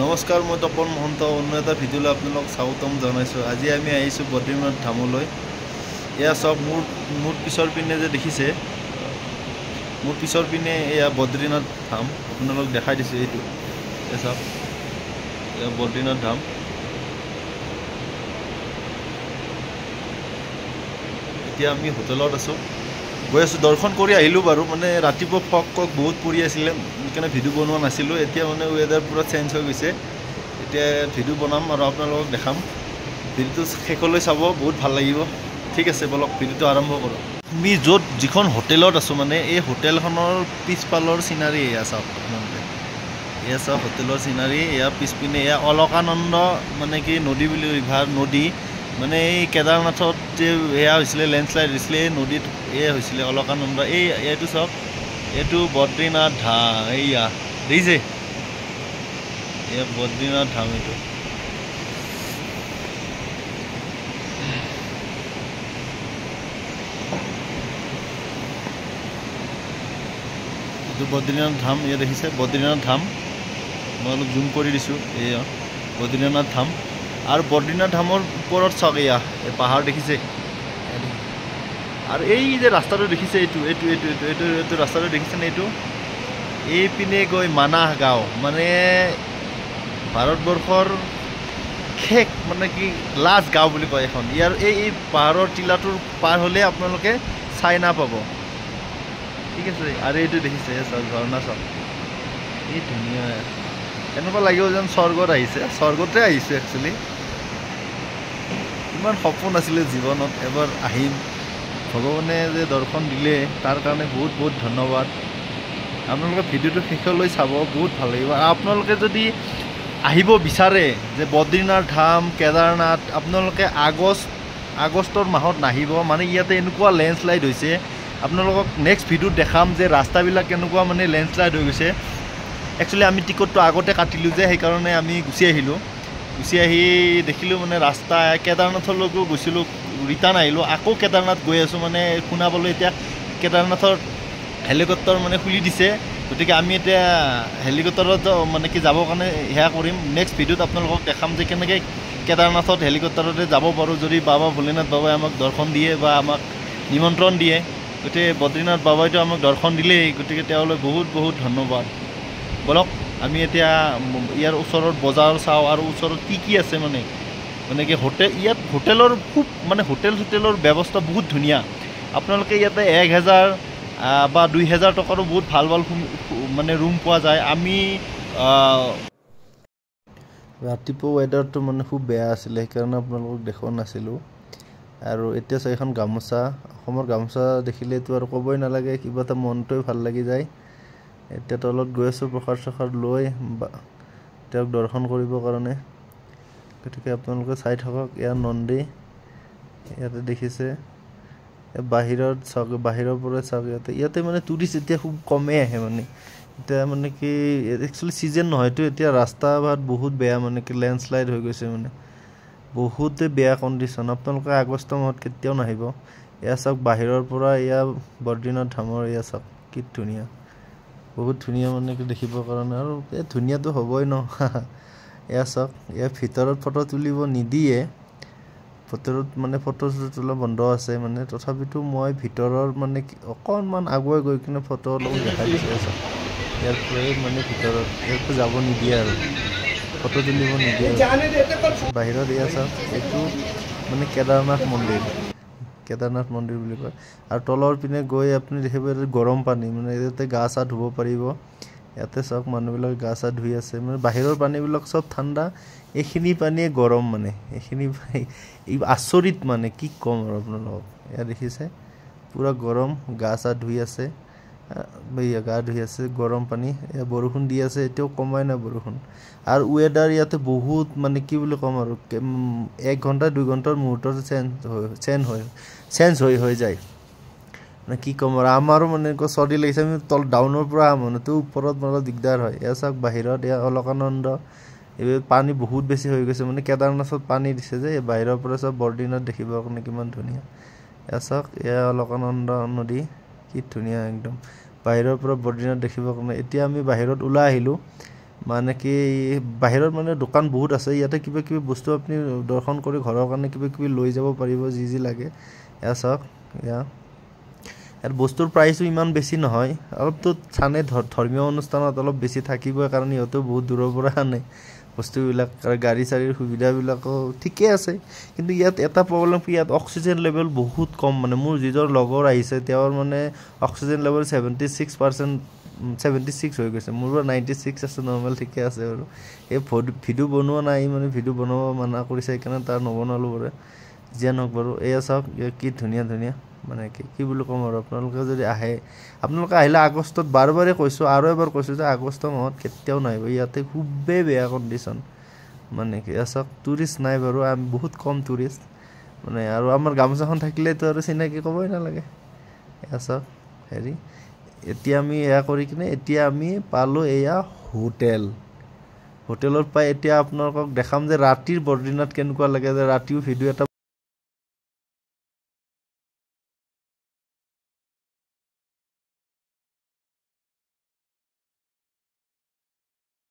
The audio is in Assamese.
নমস্কাৰ, মই তপন মহন্ত অন্য এটা ভিডিঅ'লৈ আপোনালোক স্বাগতম জনাইছোঁ। আজি আমি আহিছোঁ বদ্ৰীনাথ ধামলৈ। এয়া চাওক, মোৰ পিছৰ পিনে যে দেখিছে, মোৰ পিছৰ পিনে এয়া বদ্ৰীনাথ ধাম। আপোনালোক দেখাই দিছোঁ এইটো। এয়া চাওক, এয়া বদ্ৰীনাথ ধাম। এতিয়া আমি হোটেলত আছোঁ, গৈ আছোঁ। দৰ্শন কৰি আহিলোঁ বাৰু, মানে ৰাতিপুৱা ফক বহুত পৰি আছিলে, সেইকাৰণে ভিডিঅ' বনোৱা নাছিলোঁ। এতিয়া মানে ৱেডাৰ পূৰা চেঞ্জ হৈ গৈছে। এতিয়া ভিডিঅ' বনাম আৰু আপোনালোকক দেখাম। ভিডিঅ'টো শেষলৈ চাব, বহুত ভাল লাগিব। ঠিক আছে, বলক ভিডিঅ'টো আৰম্ভ কৰোঁ। আমি যিখন হোটেলত আছোঁ, মানে এই হোটেলখনৰ পিছফালৰ চিনাৰী এয়া চাওক আপোনালোকে। এয়া চাওক হোটেলৰ চিনাৰী। এয়া পিছপিনে এয়া অলকানন্দ, মানে কি নদী বুলি, ৰিভাৰ নদী, মানে এই কেদাৰনাথত যে এয়া হৈছিলে, লেণ্ডশ্লাইড হৈছিলে, এই নদীত এয়া হৈছিলে অলকানন্দ। এইটো চাওক, এইটো বদ্ৰীনাথ ধাম। এইয়া দেখিছে, এয়া বদ্ৰীনাথ ধাম। এইটো বদ্ৰীনাথ ধাম। এয়া দেখিছে বদ্ৰীনাথ ধাম। মই অলপ জুম কৰি দিছোঁ। এয়া বদ্ৰীনাথ ধাম। আৰু বদ্ৰীনাথ ধামৰ ওপৰত চাওক, এয়া এই পাহাৰ দেখিছে। আৰু এই যে ৰাস্তাটো দেখিছে, এইটো ৰাস্তাটো দেখিছেনে? এইপিনে গৈ মানাহ গাঁও, মানে ভাৰতবৰ্ষৰ শেষ, মানে কি লাষ্ট গাঁও বুলি কয় এখন। ইয়াৰ এই পাহাৰৰ টিলাটোৰ পাৰ হ'লে আপোনালোকে চাইনা পাব। ঠিক আছে। আৰু এইটো দেখিছে, চাওক ঝৰ্ণা চাওক, এই ধুনীয়া। এনেকুৱা লাগিব যেন স্বৰ্গত আহিছে, স্বৰ্গতে আহিছে একচুৱেলি। ইমান সপোন আছিলে জীৱনত এবাৰ আহিম। ভগৱানে যে দৰ্শন দিলে, তাৰ কাৰণে বহুত বহুত ধন্যবাদ। আপোনালোকে ভিডিঅ'টো শেষলৈ চাব, বহুত ভাল লাগিব। আৰু আপোনালোকে যদি আহিব বিচাৰে যে বদ্ৰীনাথ ধাম, কেদাৰনাথ, আপোনালোকে আগষ্টৰ মাহত নাহিব। মানে ইয়াতে এনেকুৱা লেণ্ডশ্লাইড হৈছে, আপোনালোকক নেক্সট ভিডিঅ'ত দেখাম যে ৰাস্তাবিলাক কেনেকুৱা মানে লেণ্ডশ্লাইড হৈ গৈছে। একচুৱেলি আমি টিকটটো আগতে কাটিলোঁ যে, সেইকাৰণে আমি গুচি আহিলোঁ। গুচি আহি দেখিলোঁ মানে ৰাস্তা, কেদাৰনাথলৈকেও গৈছিলোঁ, ৰিটাৰ্ণ আহিলোঁ, আকৌ কেদাৰনাথ গৈ আছোঁ। মানে শুনা পালোঁ এতিয়া কেদাৰনাথৰ হেলিকপ্টাৰ মানে খুলি দিছে। গতিকে আমি এতিয়া হেলিকপ্টাৰত মানে কি যাবৰ কাৰণে সেয়া কৰিম। নেক্সট ভিডিঅ'ত আপোনালোকক দেখাম যে কেনেকৈ কেদাৰনাথত হেলিকপ্টাৰতে যাব পাৰোঁ, যদি বাবা ভোলেনাথ বাবাই আমাক দৰ্শন দিয়ে বা আমাক নিমন্ত্ৰণ দিয়ে। গতিকে বদ্ৰীনাথ বাবাইতো আমাক দৰ্শন দিলেই, গতিকে তেওঁলৈ বহুত বহুত ধন্যবাদ। বলক আমি এতিয়া ইয়াৰ ওচৰত বজাৰ চাওঁ, আৰু ওচৰত কি আছে মানে কি ইয়াত হোটেলৰ খুব মানে হোটেলৰ ব্যৱস্থা বহুত ধুনীয়া। আপোনালোকে ইয়াতে 1000 বা 2000 টকাৰো বহুত ভাল মানে ৰুম পোৱা যায়। আমি ৰাতিপুৱা ৱেডাৰটো মানে খুব বেয়া আছিলে, সেইকাৰণে আপোনালোকক দেখুওৱা নাছিলোঁ। আৰু এতিয়া চাই এখন গামোচা, অসমৰ গামোচা দেখিলেতো আৰু ক'বই নালাগে, কিবা এটা মনটোৱে ভাল লাগি যায়। এতিয়া তলত গৈ আছোঁ প্ৰসাদ লৈ তেওঁক দৰ্শন কৰিবৰ কাৰণে। গতিকে আপোনালোকে চাই থাকক। এয়া নন্দী, ইয়াতে দেখিছে। বাহিৰত চাওক, বাহিৰৰ পৰা চাওক। ইয়াতে মানে টুৰিষ্ট এতিয়া খুব কমেই আহে। মানে এতিয়া মানে কি একচুৱেলি ছিজন নহয়তো, এতিয়া ৰাস্তা ঘাট বহুত বেয়া, মানে কি লেণ্ডশ্লাইড হৈ গৈছে, মানে বহুতে বেয়া কণ্ডিশ্যন। আপোনালোকে আগষ্ট মাহত কেতিয়াও নাহিব। এয়া চাওক বাহিৰৰ পৰা, এয়া বদ্ৰীনাথ ধামৰ। এয়া চাওক কি ধুনীয়া, বহুত ধুনীয়া মানে কি দেখিবৰ কাৰণে। আৰু এই ধুনীয়াটো হ'বই ন। এয়া চাওক, ইয়াৰ ভিতৰত ফটো তুলিব নিদিয়ে, ভিতৰত মানে ফটো তোলা বন্ধ আছে। মানে তথাপিতো মই ভিতৰৰ মানে অকণমান আগুৱাই গৈ কিনে ফটো অলপ দেখাই দিছোঁ। চাওক ইয়াৰ পৰাই মানে ভিতৰত, ইয়াৰতো যাব নিদিয়ে আৰু ফটো তুলিব নিদিয়ে বাহিৰত। এয়া চাওক, এইটো মানে কেদাৰনাথ মন্দিৰ বুলি কয়। আৰু তলৰ পিনে গৈ আপুনি দেখিব গৰম পানী, মানে ইয়াতে গা চা ধুব পাৰিব। ইয়াতে চাওক মানুহবিলাক গা চা ধুই আছে। মানে বাহিৰৰ পানীবিলাক চব ঠাণ্ডা, এইখিনি পানীয়ে গৰম। মানে এইখিনি আচৰিত, মানে কি ক'ম আৰু আপোনালোকক। এয়া দেখিছে পূৰা গৰম, গা চা ধুই আছে, গা ধুই আছে গৰম পানী। এয়া বৰষুণ দি আছে, এতিয়াও কমাই নাই বৰষুণ। আৰু ৱেডাৰ ইয়াতে বহুত, মানে কি বুলি ক'ম আৰু 1 ঘণ্টা 2 ঘণ্টাৰ মুহূৰ্ততে চেঞ্জ হৈ যায়। মানে কি ক'ম আৰু, আমাৰো মানে এনেকুৱা চৰ্দি লাগিছে। আমি ডাউনৰ পৰা মানুহটো ওপৰত মানে দিগদাৰ হয়। এয়া চাওক বাহিৰত, এয়া অলকানন্দ। এইবোৰ পানী বহুত বেছি হৈ গৈছে, মানে কেদাৰনাথত পানী দিছে যে, বাহিৰৰ পৰা চব বদ্ৰীনাথ দেখিবৰ কাৰণে কিমান ধুনীয়া। এয়া চাওক, এয়া অলকানন্দ নদী, কি ধুনীয়া একদম। বাহিৰৰ পৰা বদ্ৰীনাথ দেখিবৰ কাৰণে। এতিয়া আমি বাহিৰত ওলাই আহিলোঁ। মানে কি বাহিৰত মানে দোকান বহুত আছে ইয়াতে কিবা কিবি বস্তু আপুনি দৰ্শন কৰি ঘৰৰ কাৰণে কিবা কিবি লৈ যাব পাৰিব যি লাগে এয়া চাওক ইয়াৰ বস্তুৰ প্ৰাইচো ইমান বেছি নহয় অলপতো চানে ধৰ্মীয় অনুষ্ঠানত অলপ বেছি থাকিবই কাৰণ ইহঁতেও বহুত দূৰৰ পৰা আনে বস্তুবিলাক আৰু গাড়ী চাৰীৰ সুবিধাবিলাকো ঠিকে আছে কিন্তু ইয়াত এটা প্ৰব্লেম কি ইয়াত অক্সিজেন লেভেল বহুত কম মানে মোৰ যিজৰ লগৰ আহিছে তেওঁৰ মানে অক্সিজেন লেভেল 76% 76 হৈ গৈছে মোৰ 96 আছে নৰ্মেল ঠিকে আছে বাৰু এই ভিডিঅ' বনোৱা নাই মানে ভিডিঅ' বনাব মানা কৰিছে সেইকাৰণে তাৰ নবনালো বাৰু যিয়া নহওক বাৰু এয়া চাওক কি ধুনীয়া ধুনীয়া মানে কি বুলি ক'ম আৰু আপোনালোকে যদি আহে আপোনালোকে আহিলে আগষ্টত বাৰে কৈছোঁ আৰু এবাৰ কৈছোঁ যে আগষ্ট মাহত কেতিয়াও নাহিব ইয়াতে খুবেই বেয়া কণ্ডিশ্যন মানে কি চাওক টুৰিষ্ট নাই বাৰু আমি বহুত কম টুৰিষ্ট মানে আৰু আমাৰ গামোচাখন থাকিলেতো আৰু চিনাকি ক'বই নালাগে এয়া চাওক হেৰি এতিয়া আমি এয়া কৰি কিনে এতিয়া আমি পালোঁ এয়া হোটেলত পাই এতিয়া আপোনালোকক দেখাম যে ৰাতিৰ বৰদিনত কেনেকুৱা লাগে যে ৰাতিও ভিডিঅ' এটা